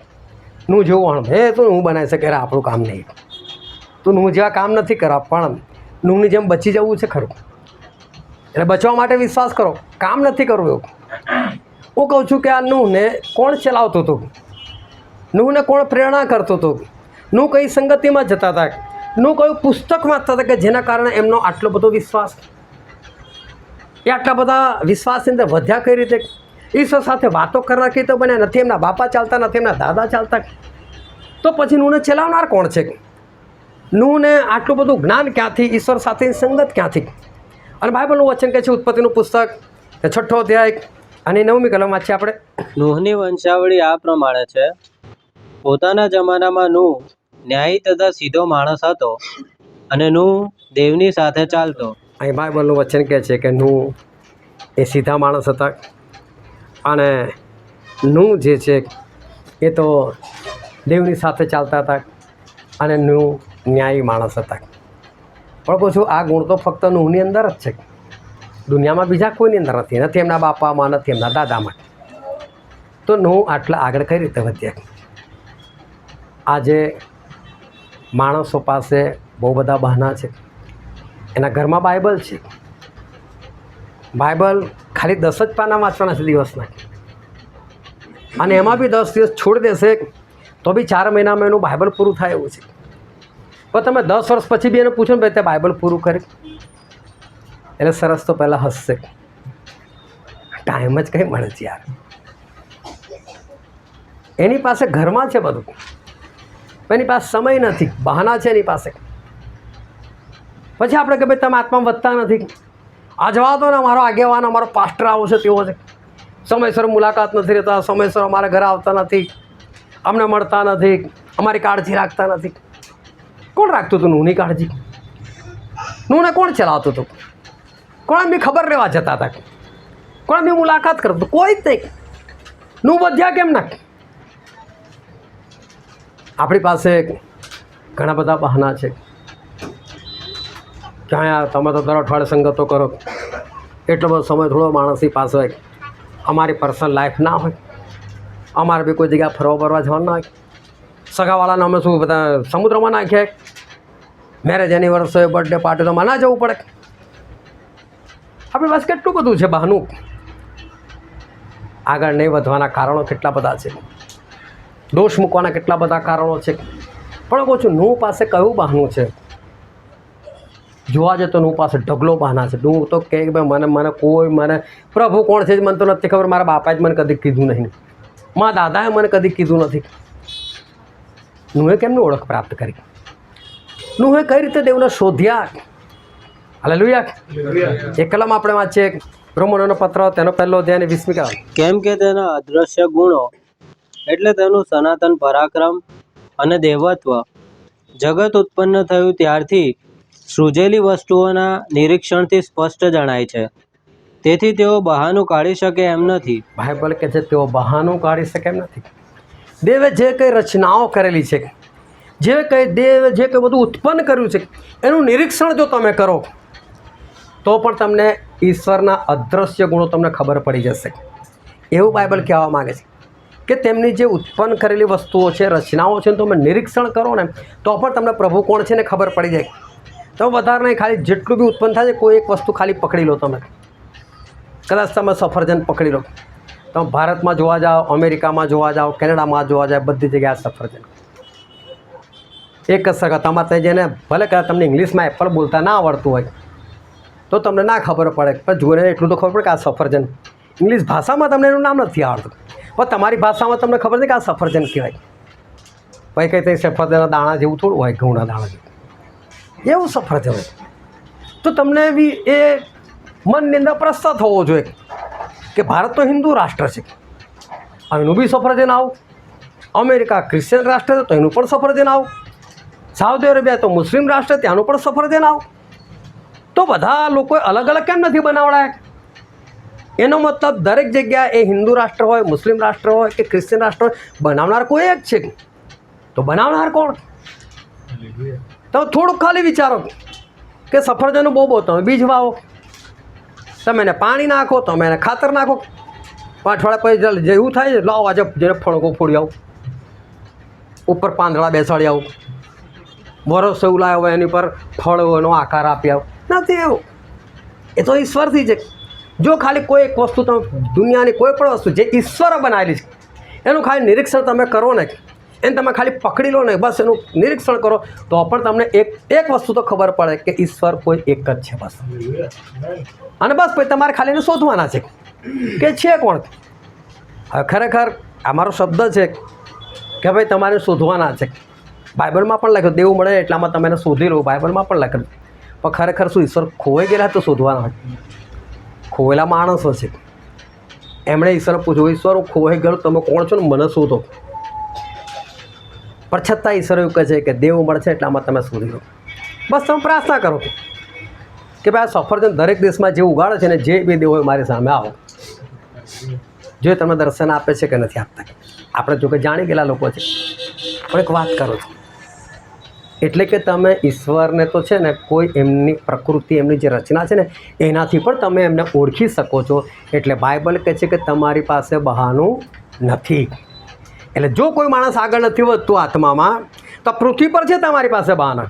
નૂહ જેવું વહાણ હે તો હું બનાવી શકે, આપણું કામ નહીં. તું નૂહ જેવા કામ નથી કરવા, પણ નૂહની જેમ બચી જવું છે ખરું. એટલે બચવા માટે વિશ્વાસ કરો, કામ નથી કરવું એવું. હું કહું છું કે આ નૂહને કોણ ચલાવતું હતું? નૂહને કોણ પ્રેરણા કરતું હતું? નૂહ કઈ સંગતિમાં જતા હતા? નૂહ કયું પુસ્તક વાંચતા હતા કે જેના કારણે એમનો આટલો બધો વિશ્વાસ, એ આટલા બધા વિશ્વાસની અંદર વધ્યા કઈ રીતે? ઈશ્વર સાથે વાતો કરનાર કેવી રીતે બન્યા? નથી એમના બાપા ચાલતા, નથી એમના દાદા ચાલતા. તો પછી નૂહને ચલાવનાર કોણ છે? નૂહને આટલું બધું જ્ઞાન ક્યાંથી? ઈશ્વર સાથેની સંગત ક્યાંથી? અને બાઇબલનું વચન કહે છે, ઉત્પત્તિનું પુસ્તક 6 અધ્યાય અને 9મી કલમ વાંચીએ આપણે. નૂહની વંશાવળી આ પ્રમાણે છે. પોતાના જમાનામાં નૂહ ન્યાયી તથા સીધો માણસ હતો અને નૂહ દેવની સાથે ચાલતો. અહીં બાઇબલનું વચન કહે છે કે નૂહ એ સીધા માણસ હતા અને નૂહ જે છે એ તો દેવની સાથે ચાલતા હતા અને નૂહ ન્યાયી માણસ હતા. પણ પૂછું, આ ગુણ તો ફક્ત નૂહની અંદર જ છે, દુનિયામાં બીજા કોઈની અંદર નથી. નથી એમના બાપામાં, નથી એમના દાદામાં. તો નૂહ આટલા આગળ કઈ રીતે વધ્યા? આજે માણસો પાસે બહુ બધા બહાના છે. એના ઘરમાં બાઇબલ છે, બાઇબલ ખાલી 10 જ પાના વાંચવાના છે દિવસના, અને એમાં બી 10 દિવસ છોડી દેશે તો બી 4 મહિનામાં એનું બાઇબલ પૂરું થાય એવું છે. પણ તમે 10 વર્ષ પછી બી એને પૂછો ને ભાઈ તે બાઇબલ પૂરું કરી, એટલે સરસ તો પહેલાં હસશે. ટાઈમ જ કંઈ મળે છે યાર. એની પાસે ઘરમાં છે બધું, એની પાસે સમય નથી, બહાના છે એની પાસે. પછી આપણે કે ભાઈ તમે આત્મામાં વધતા નથી, આ જવા દો ને, અમારો આગેવાન, અમારો પાસ્ટર આવો છે તેવો છે, સમયસર મુલાકાત નથી રહેતા, સમયસર અમારા ઘરે આવતા નથી, અમને મળતા નથી, અમારી કાળજી રાખતા નથી. કોણ રાખતું હતું નૂહની કાળજી? નૂહને કોણ ચલાવતું હતું? કોણ એમની ખબર લેવા જતા હતા? કોણ એમની મુલાકાત કરતું? કોઈ જ નહીં. નૂહ વધ્યા કેમ ના? આપણી પાસે ઘણા બધા બહાના છે. ક્યાં યાર તમે તો દર અઠવાડિયે સંગતો કરો, એટલો બધો સમય થોડો માણસની પાસે હોય, અમારી પર્સનલ લાઈફ ના હોય, અમારે બી કોઈ જગ્યાએ ફરવા ફરવા જવાનું ના હોય. સગાવાળાને અમે શું બધા સમુદ્રમાં નાખ્યા? મેરેજ એનિવર્સરી, બર્થડે પાર્ટી તો ના જવું પડે. આપણી પાસે કેટલું બધું છે બહાનું. આગળ નહીં વધવાના કારણો કેટલા બધા છે, દોષ મૂકવાના કેટલા બધા કારણો છે. પણ કહું છું, નૂહ પાસે કયું બહાનું છે? જોવા જઈએ તો નૂહ પાસે ઢગલો બહાના છે. નૂહ તો કહે કે ભાઈ મને કોઈ, મને પ્રભુ કોણ છે જ મને તો નથી ખબર, મારા બાપાએ જ મને કદી કીધું નહીં, મારા દાદાએ મને કદી કીધું નથી. નૂહે કેમની ઓળખ પ્રાપ્ત કરી? નૂહે કઈ રીતે દેવને શોધ્યા? હાલેલુયા. એક કલમ આપણે વાંચીએ, રોમનોનો પત્ર તેનો 1 અધ્યાય 20મી કલમ. કેમ કે તેના અદૃશ્ય ગુણો એટલે તેનું સનાતન પરાક્રમ અને દેવત્વ જગત ઉત્પન્ન થયું ત્યારથી સૃજેલી વસ્તુઓના નિરીક્ષણથી સ્પષ્ટ જણાય છે. તેથી તેઓ બહાનું કાઢી શકે એમ નથી. બાઇબલ કહે છે તેઓ બહાનું કાઢી શકે એમ નથી. દેવે જે કંઈ રચનાઓ કરેલી છે, દેવે જે કંઈ બધું ઉત્પન્ન કર્યું છે, એનું નિરીક્ષણ જો તમે કરો તો પણ તમને ઈશ્વરના અદૃશ્ય ગુણો તમને ખબર પડી જશે. એવું બાઇબલ કહેવા માગે છે કે તેમની જે ઉત્પન્ન કરેલી વસ્તુઓ છે, રચનાઓ છે, તમે નિરીક્ષણ કરો ને તો પણ તમને પ્રભુ કોણ છે ને ખબર પડી જાય. તમે વધારે નહીં, ખાલી જેટલું બી ઉત્પન્ન થાય છે કોઈ એક વસ્તુ ખાલી પકડી લો. તમે કદાચ તમે સફરજન પકડી લો, તમે ભારતમાં જોવા જાઓ, અમેરિકામાં જોવા જાઓ, કેનેડામાં જોવા જાઓ, બધી જગ્યાએ સફરજન એક જ સરખા. તમારે ત્યાં જેને ભલે કદાચ તમને ઇંગ્લિશમાં એપલ બોલતા ના આવડતું હોય તો તમને ના ખબર પડે, પણ જોઈને એટલું તો ખબર પડે કે આ સફરજન. ઇંગ્લિશ ભાષામાં તમને એનું નામ નથી આવડતું, પણ તમારી ભાષામાં તમને ખબર છે કે આ સફરજન કહેવાય. પછી કંઈ તે સફરજનના દાણા જેવું થોડું હોય, ઘઉંના દાણા જેવું, એવું સફરજન હોય. તો તમને બી એ મનની અંદર પ્રશ્ન થવો જોઈએ કે ભારત તો હિન્દુ રાષ્ટ્ર છે, એનું બી સફરજન આવું. અમેરિકા ક્રિશ્ચિયન રાષ્ટ્ર છે તો એનું પણ સફરજન આવું. સાઉદી અરેબિયા તો મુસ્લિમ રાષ્ટ્ર, ત્યાંનું પણ સફરજન આવું. તો બધા લોકો અલગ અલગ કેમ નથી બનાવડાયા? એનો મતલબ દરેક જગ્યાએ એ હિન્દુ રાષ્ટ્ર હોય, મુસ્લિમ રાષ્ટ્ર હોય કે ક્રિશ્ચિયન રાષ્ટ્ર હોય, બનાવનાર કોઈ એક છે. તો બનાવનાર કોણ? તમે થોડુંક ખાલી વિચારો કે સફરજનનું બહુ તમે બીજ વાવો, તમે એને પાણી નાખો, તમે એને ખાતર નાખો, 5 અઠવાડિયા પછી જેવું થાય છે, લાવો આજે જેને ફળકો ફોડી આવું, ઉપર પાંદડા બેસાડી આવું, વરસ એવું લાવ્યો હોય એની પર ફળોનો આકાર આપી આવું. નથી એવું. એ તો ઈશ્વરથી છે. જો ખાલી કોઈ એક વસ્તુ તમે દુનિયાની કોઈ પણ વસ્તુ જે ઈશ્વરે બનાવેલી છે એનું ખાલી નિરીક્ષણ તમે કરો ને, એને તમે ખાલી પકડી લો ને, બસ એનું નિરીક્ષણ કરો તો પણ તમને એક વસ્તુ તો ખબર પડે કે ઈશ્વર કોઈ એક જ છે બસ. અને બસ પછી તમારે ખાલી એને શોધવાના છે કે છે કોણ. ખરેખર આ મારો શબ્દ છે કે ભાઈ તમારે શોધવાના છે. બાઇબલમાં પણ લખ્યું દેવું મળે એટલામાં તમે એને શોધી લો, બાઇબલમાં પણ લખેલું. પણ ખરેખર શું ઈશ્વર ખોવાઈ ગયેલા તો શોધવાના હોય? ખોવેલા માણસો છે. એમણે ઈશ્વરને પૂછ્યું, ઈશ્વર હું ખોવાઈ ગયો, તમે કોણ છો ને મને શોધો. પણ છતાં ઈશ્વર એવું કહે છે કે દેવું મળશે એટલામાં તમે શોધી લો. બસ તમે પ્રાર્થના કરો કે ભાઈ આ સફરજન દરેક દેશમાં જે ઉગાડે છે ને જે બી દેવો હોય મારી સામે આવો. જો તમને દર્શન આપે છે કે નથી આપતા. આપણે જો કે જાણી ગયેલા લોકો છે, પણ એક વાત કરો છો એટલે કે તમે ઈશ્વરને તો છે ને કોઈ એમની પ્રકૃતિ, એમની જે રચના છે ને એનાથી પણ તમે એમને ઓળખી શકો છો. એટલે બાઇબલ કહે છે કે તમારી પાસે બહાનું નથી. એટલે જો કોઈ માણસ આગળ નથી વધતું આત્મામાં તો પૃથ્વી પર છે તમારી પાસે બહાના.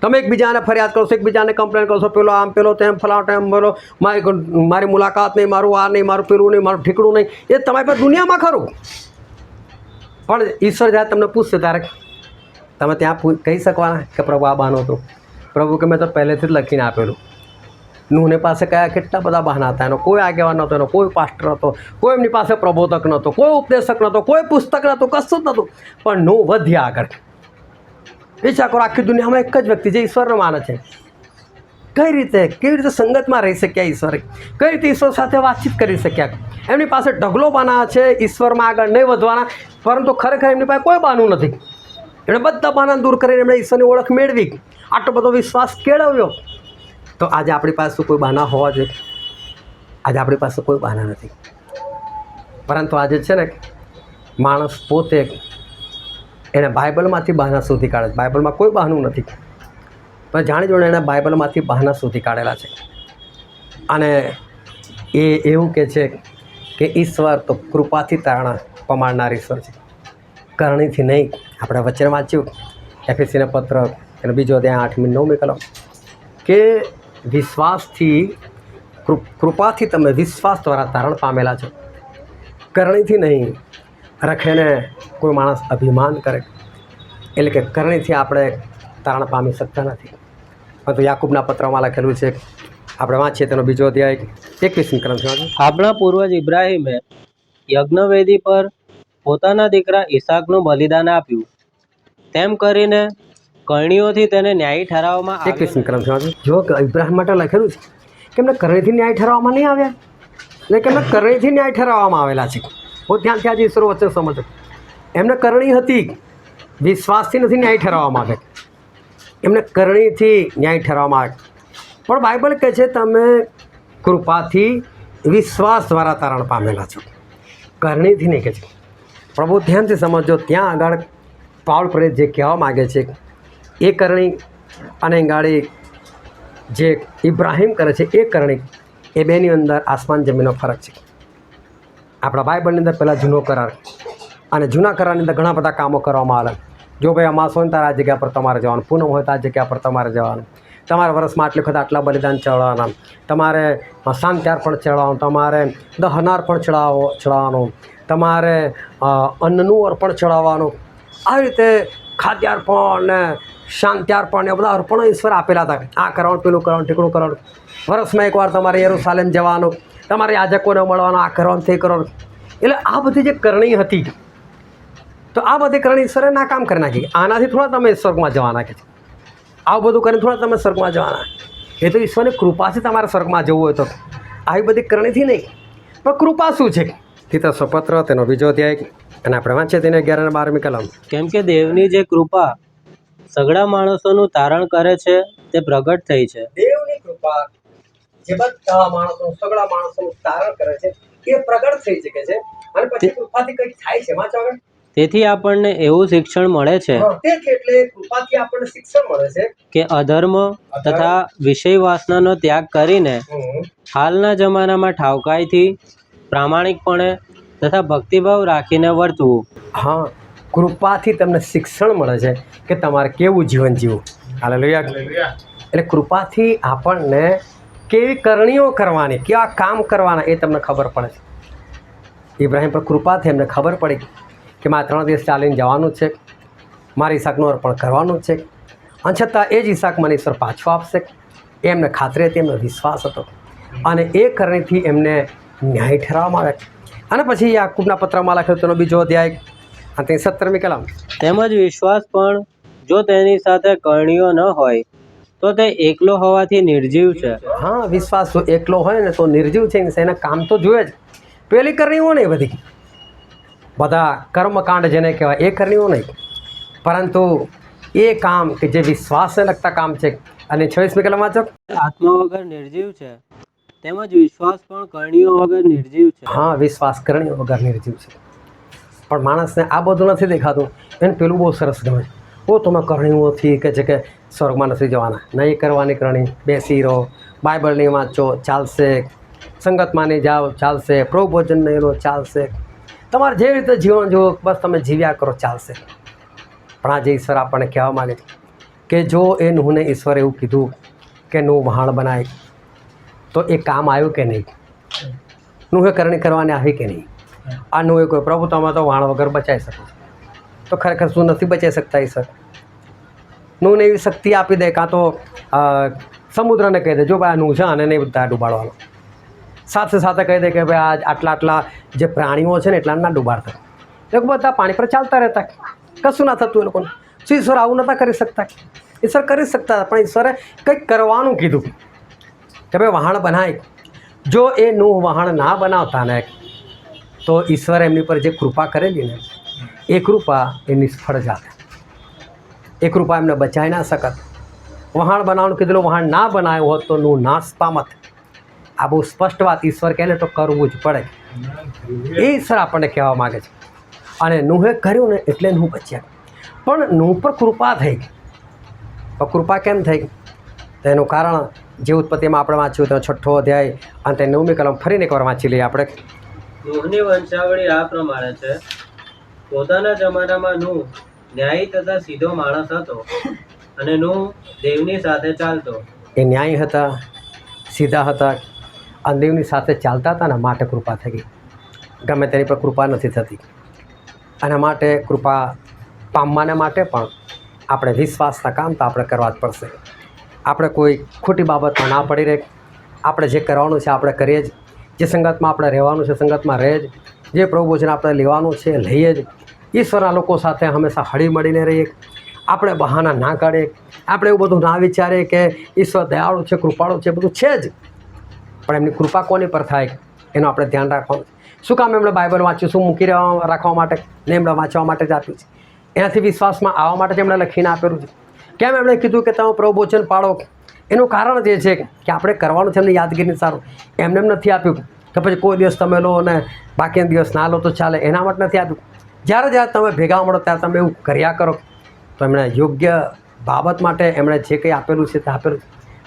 તમે એકબીજાને ફરિયાદ કરો છો, એકબીજાને કમ્પ્લેન કરો છો, પેલો આમ પેલો તેમ ફલાણો ટાઈમ બોલો, મારી મુલાકાત નહીં, મારું આ નહીં, મારું પેલું નહીં, મારું ઠીકડું નહીં. એ તમારી પાસે દુનિયામાં ખરું. પણ ઈશ્વર જ્યારે તમને પૂછશે ત્યારે તમે ત્યાં કહી શકવાના કે પ્રભુ આ બહાનો હતો. પ્રભુ કે મેં તો પહેલેથી જ લખીને આપેલું. નૂહને પાસે કયા કેટલા બધા બહાના હતા. એનો કોઈ આગેવાન નહોતો, એનો કોઈ પાસ્ટર નહોતો, કોઈ એમની પાસે પ્રબોધક નહોતો, કોઈ ઉપદેશક નહોતો, કોઈ પુસ્તક નહોતું, કશું જ નહોતું. પણ નૂહ વધ્યા આગળ. વિચાર કરો, આખી દુનિયામાં એક જ વ્યક્તિ જે ઈશ્વરને માને છે. કેવી રીતે સંગતમાં રહી શક્યા ઈશ્વરે? કઈ રીતે ઈશ્વર સાથે વાતચીત કરી શક્યા? એમની પાસે ઢગલો બાના છે ઈશ્વરમાં આગળ નહીં વધવાના, પરંતુ ખરેખર એમની પાસે કોઈ બાનું નથી. એમણે બધા બાના દૂર કરીને એમણે ઈશ્વરની ઓળખ મેળવી, આટલો બધો વિશ્વાસ કેળવ્યો. તો આજે આપણી પાસે કોઈ બહાના હોવા જોઈએ? આજે આપણી પાસે કોઈ બહાના નથી. પરંતુ આજે છે ને માણસ પોતે એને બાઇબલમાંથી બહાના શોધી કાઢે છે. બાઇબલમાં કોઈ બહાનું નથી, પણ જાણી જોડે એણે બાઇબલમાંથી બહાના શોધી કાઢેલા છે. અને એ એવું કહે છે કે ઈશ્વર તો કૃપાથી તારણા પમાડનાર ઈશ્વર છે, કરણીથી નહીં. આપણે વચન વાંચ્યું એફએસીના પત્ર એનો બીજો અધ્યાય 8મી 9મી કલમ કે વિશ્વાસથી કૃપાથી તમે વિશ્વાસ દ્વારા તારણ પામેલા છો, કરણીથી નહીં. રખેને કોઈ માણસ અભિમાન કરે એટલે કે કરણીથી આપણે તારણ પામી શકતા નથી. પરંતુ યાકૂબના પત્રમાં લખેલું છે, આપણે વાંચીએ તેનો બીજો અધ્યાય 21મી કલમ. આપણા પૂર્વજ ઇબ્રાહિમે યજ્ઞવેદી પર પોતાના દીકરા ઈસાકનું બલિદાન આપ્યું. તેમ કરીને કરણીઓથી તેને ન્યાયી ઠરાવવામાં 21મી કલમ. જો ઇબ્રાહિમ માટે લખેલું છે કે એમને કરણીથી ન્યાય ઠરાવવામાં નહીં આવ્યા, એટલે કે એમને કરણીથી ન્યાય ઠરાવવામાં આવેલા છે. બહુ ધ્યાનથી આજે ઈશ્વર વચ્ચે સમજો. એમને કરણી હતી, વિશ્વાસથી નથી ન્યાય ઠરાવવામાં આવે. એમને કરણીથી ન્યાય ઠરાવવામાં આવે. પણ બાઇબલ કહે છે તમે કૃપાથી વિશ્વાસ દ્વારા તારણ પામેલા છો, કરણીથી નહીં કહે છે. પણ બહુ ધ્યાનથી સમજો. ત્યાં આગળ પાઉલ પ્રેરિત જે કહેવા માગે છે એ કરણી અને ગાડી જે ઇબ્રાહિમ કરે છે એ કરણી, એ બેની અંદર આસમાન જમીનનો ફરક છે. આપણા બાઇબલની અંદર પહેલાં જૂનો કરાર, અને જૂના કરારની અંદર ઘણા બધા કામો કરવામાં આવે. જો ભાઈ અમાસ હોય ને તારે આ જગ્યા પર તમારે જવાનું, પૂનમ હોય તો આ જગ્યા પર તમારે જવાનું, તમારે વર્ષમાં આટલી વખત આટલા બલિદાન ચડાવવાના, તમારે શાંત્યાર્પણ ચડાવવાનું, તમારે દહનાર્પણ ચડાવવાનું, તમારે અન્નનું અર્પણ ચડાવવાનું. આવી રીતે ખાદ્યાર્પણ ને શાંત્યાર્પણ એ બધા અર્પણો ઈશ્વર આપેલા હતા. આ કરવાનું, પેલું કરવાનું, ઠીકડું કરવાનું. વર્ષમાં એકવાર તમારે યરુશાલેમ જવાનું, તમારે યાજકોને મળવાનું, આ કરવાનું, તે કરવાનું. એટલે આ બધી જે કરણી હતી, તો આ બધી કરણી ઈશ્વરે ના કામ કરી નાખી. આનાથી થોડા તમે સ્વર્ગમાં જવાના કે છે, આવું બધું કરીને થોડા તમે સ્વર્ગમાં જવાના. એ તો ઈશ્વરની કૃપાથી તમારે સ્વર્ગમાં જવું હોય તો, આવી બધી કરણીથી નહીં. પણ કૃપા શું છે? તીતસ પત્ર તેનો બીજો અધ્યાય અને આપણે વાંચીએ તેને 11 અને 12મી કલમ. કેમ કે દેવની જે કૃપા સગળા માણસોનું તારણ કરે છે તે પ્રગટ થઈ છે. દેવની કૃપા જે બધા માણસો, સગળા માણસોનું તારણ કરે છે એ પ્રગટ થઈ શકે છે. અને પછી કૃપાથી કંઈક થાય છે. વાંચો આગળ. તેથી આપણને એવું શિક્ષણ મળે છે એટલે કૃપાથી આપણને શિક્ષણ મળે છે કે અધર્મ તથા વિષય વાસનાનો ત્યાગ કરીને હાલના જમાનામાં ઠાવકાઈથી, પ્રામાણિકપણે તથા ભક્તિભાવ રાખીને વર્તવું. હા, કૃપાથી તમને શિક્ષણ મળે છે કે તમારે કેવું જીવન જીવવું. હાલેલુયા. એટલે કૃપાથી આપણને કેવી કરણીઓ કરવાની, કેવા કામ કરવાના એ તમને ખબર પડે છે. ઇબ્રાહિમ પર કૃપાથી એમને ખબર પડી કે મારે 3 દિવસ ચાલીને જવાનું છે, મારે ઈસાકનું અર્પણ કરવાનું છે, અને છતાં એ જ ઈસાક મને ઈશ્વર પાછો આપશે. એમને ખાતરી હતી, એમનો વિશ્વાસ હતો, અને એ કરણીથી એમને ન્યાય ઠરાવવામાં આવે. અને પછી યાકૂબના પત્રમાં લખ્યું તેનો બીજો અધ્યાય અને તે 17મી કલમ. તેમજ વિશ્વાસ પણ જો તેની સાથે કરણીઓ ન હોય તો તે એકલો હોવાથી નિર્જીવ છે. હા, વિશ્વાસ જો એકલો હોય ને તો નિર્જીવ છે. એના કામ તો જોઈએ જ. પેલી કરણીઓ નહીં, બધી બધા કર્મકાંડ જેને કહેવાય એ કરણીઓ નહીં, પરંતુ એ કામ કે જે વિશ્વાસને લગતા કામ છે. અને 26મી કલમ વાંચો. આત્મા વગર નિર્જીવ છે તેમજ વિશ્વાસ પણ કરણીઓ વગર નિર્જીવ છે. હા, વિશ્વાસ કરણીઓ વગર નિર્જીવ છે. પણ માણસને આ બધું નથી દેખાતું. એને પેલું બહુ સરસ ગમે. તમે કરણીઓથી કે છે કે સ્વર્ગમાં નથી જવાના, નહીં કરવાની કરણી, બેસી રહો, બાઇબલ નહીં વાંચો ચાલશે, સંગતમાં નહીં જાઓ ચાલશે, પ્રભુ ભોજન નહીં લો ચાલશે, તમારે જે રીતે જીવન જુઓ બસ તમે જીવ્યા કરો ચાલશે. પણ આજે ઈશ્વર આપણને કહેવા માગે છે કે જો એ નૂહને ઈશ્વરે એવું કીધું કે નૂહ વહાણ બનાય, તો એ કામ આવ્યું કે નહીં? નૂહે કરણી કરવાની આવી કે નહીં? આ નૂહે કોઈ પ્રભુ તમે તો વહાણ વગર બચાવી શકો છો, તો ખરેખર શું નથી બચાવી શકતા ઈશ્વર? નૂહને એવી શક્તિ આપી દે, કાં તો સમુદ્રને કહી દે જો ભાઈ આ નૂહ છે આને નહીં બધા ડૂબાડવાનો. સાથે સાથે કહી દે કે ભાઈ આટલા જે પ્રાણીઓ છે ને એટલા ના ડૂબાડતા. એ લોકો બધા પાણી પર ચાલતા રહેતા, કશું ના થતું એ લોકોને. શું ઈશ્વર આવું નહોતા કરી શકતા? ઈશ્વર કરી શકતા હતા, પણ ઈશ્વરે કંઈક કરવાનું કીધું કે ભાઈ વહાણ બનાય. જો એ નૂહ વહાણ ના બનાવતા ને તો ઈશ્વરે એમની પર જે કૃપા કરેલી ને એ કૃપા એ નિષ્ફળ જાત. એ કૃપા એમને બચાવી ના શકત. વહાણ બનાવવાનું કીધેલું, વહાણ ના બનાવ્યું હોત તો નૂહ નાશ પામત. આ બહુ સ્પષ્ટ વાત. ઈશ્વર કહે ને તો કરવું જ પડે. એ ઈશ્વર આપણને કહેવા માગે છે. અને નૂહે કર્યું ને એટલે નૂહ બચ્યા. પણ નૂહ પર કૃપા થઈ. પણ કૃપા કેમ થઈ? તો એનું કારણ જે ઉત્પત્તિમાં આપણે વાંચ્યું તો 6ઠ્ઠો અધ્યાય અને તે 9મી કલમ ફરીને એકવાર વાંચી લઈએ આપણે. નૂહની વંશાવળી આ પ્રમાણે છે. પોતાના જમાનામાં નૂહ ન્યાયી તથા સીધો માણસ હતો અને નૂહ દેવની સાથે ચાલતો. એ ન્યાયી હતા, સીધા હતા અને દેવની સાથે ચાલતા હતા ને માટે કૃપા થઈ ગઈ. ગમે તેની પર કૃપા નથી થતી. અને માટે કૃપા પામવાને માટે પણ આપણે વિશ્વાસના કામ તો આપણે કરવા જ પડશે. આપણે કોઈ ખોટી બાબતમાં ના પડી રહે. આપણે જે કરવાનું છે આપણે કરીએ જ. જે સંગતમાં આપણે રહેવાનું છે સંગતમાં રહે જ. જે પ્રભુ ભોજન આપણે લેવાનું છે લઈએ જ. ઈશ્વરના લોકો સાથે હંમેશા હળી મળીને રહીએ. આપણે બહાના ના કાઢીએ. આપણે એવું બધું ના વિચારીએ કે ઈશ્વર દયાળુ છે, કૃપાળુ છે, બધું છે જ, પણ એમની કૃપા કોની પર થાય એનું આપણે ધ્યાન રાખવાનું. શું કામ એમણે બાઇબલ વાંચ્યું? શું મૂકી રાખવા માટે ને એમણે વાંચવા માટે જ આપ્યું છે. એનાથી વિશ્વાસમાં આવવા માટે જ એમણે લખીને આપેલું છે. કેમ એમણે કીધું કે તમે પ્રભુ ભોજન પાળો? એનું કારણ જ એ છે કે આપણે કરવાનું છે એમને યાદગીરી સારું. એમને એમ નથી આપ્યું કે પછી કોઈ દિવસ તમે લો અને બાકીના દિવસ ના લો તો ચાલે, એના માટે નથી આપ્યું. જ્યારે તમે ભેગા મળો ત્યારે તમે એવું કર્યા કરો. તો એમણે યોગ્ય બાબત માટે એમણે જે કંઈ આપેલું છે તે આપેલું છે.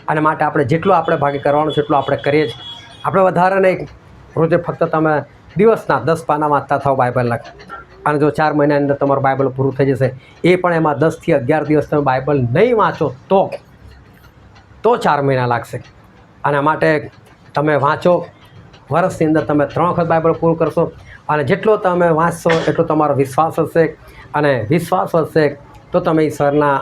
અને માટે આપણે જેટલું આપણે ભાગે કરવાનું છે એટલું આપણે કરીએ છીએ. આપણે વધારે નહીં. રોજે ફક્ત તમે દિવસના 10 પાના વાંચતા થાવ બાઇબલના. અને જો 4 મહિનાની અંદર તમારું બાઇબલ પૂરું થઈ જશે, એ પણ એમાં 10 થી 11 દિવસ તમે બાઇબલ નહીં વાંચો તો 4 મહિના લાગશે. અને માટે તમે વાંચો. વર્ષની અંદર તમે 3 વખત બાઇબલ પૂરું કરશો. અને જેટલો તમે વાંચશો એટલો તમારો વિશ્વાસ હશે. અને વિશ્વાસ હશે તો તમે ઈશ્વરના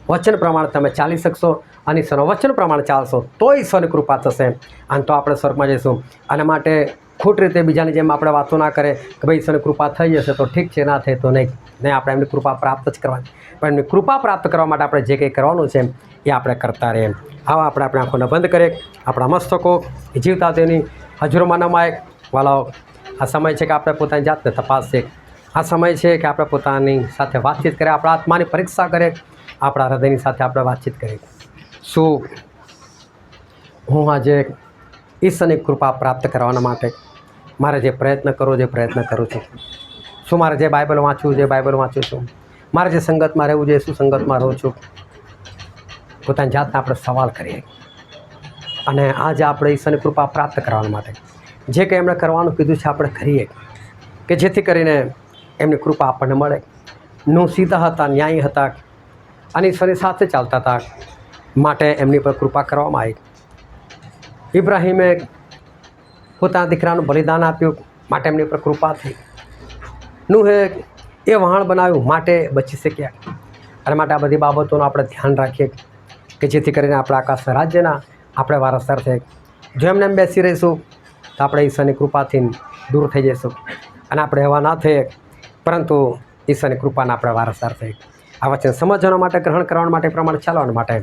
વચન પ્રમાણે તમે ચાલી શકશો. અને ઈશ્વરના વચન પ્રમાણે ચાલશો તો ઈશ્વરની કૃપા થશે. અને તો આપણે સ્વર્ગમાં જઈશું. અને માટે ખોટી રીતે બીજાની જેમ આપણે વાતો ના કરે કે ભાઈ ઈશ્વરની કૃપા થઈ જશે તો ઠીક છે, ના થાય તો નહીં. આપણે એમની કૃપા પ્રાપ્ત જ કરવાની. પણ એમની કૃપા પ્રાપ્ત કરવા માટે આપણે જે કંઈ કરવાનું છે એ આપણે કરતા રહીએ. આવા આપણે આપણી આંખોને બંધ કરીએ. આપણા મસ્તકો જીવતા તેની હજુરમાં નમાય. વાલાઓ, આ સમય છે કે આપણે પોતાની જાતને તપાસીએ. આ સમય છે કે આપણે પોતાની સાથે વાતચીત કરીએ, આપણા આત્માની પરીક્ષા કરીએ, આપણા હૃદયની સાથે આપણે વાતચીત કરીએ. શું હું આજે ઈશ્વરની કૃપા પ્રાપ્ત કરવાના માટે મારે જે પ્રયત્ન કરું છું? શું મારે જે બાઇબલ વાંચું છું? મારે જે સંગતમાં રહેવું જોઈએ શું સંગતમાં રહું છું? પોતાની જાતને આપણે સવાલ કરીએ. અને આજે આપણે ઈશ્વરની કૃપા પ્રાપ્ત કરવા માટે જે કંઈ એમણે કરવાનું કીધું છે આપણે કરીએ, કે જેથી કરીને એમની કૃપા આપણને મળે. નૂહ સીધા હતા, ન્યાયી હતા અને ઈશ્વરની સાથે ચાલતા હતા, માટે એમની પર કૃપા કરવામાં આવી. ઇબ્રાહીમે પોતાના દીકરાનું બલિદાન આપ્યું, માટે એમની પર કૃપા થઈ. નૂહે એ વહાણ બનાવ્યું, માટે બચી શક્યા. અને માટે આ બધી બાબતોનું આપણે ધ્યાન રાખીએ કે જેથી કરીને આપણા આકાશ રાજ્યના આપણે વારસદાર થઈએ. જો એમને એમ બેસી રહીશું તો આપણે ઈશ્વરની કૃપાથી દૂર થઈ જઈશું અને આપણે એવા ના થઈએ, પરંતુ ઈશ્વરની કૃપાના આપણે વારસદાર થઈએ. આ વચન સમજવા માટે, ગ્રહણ કરવા માટે, પ્રમાણે ચાલવા માટે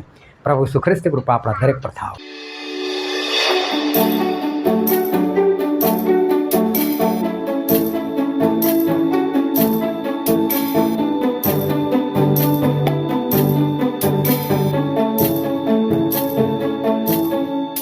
પ્રભુ ઈસુ ખ્રિસ્તની કૃપા આપણા દરેક પર થાવ.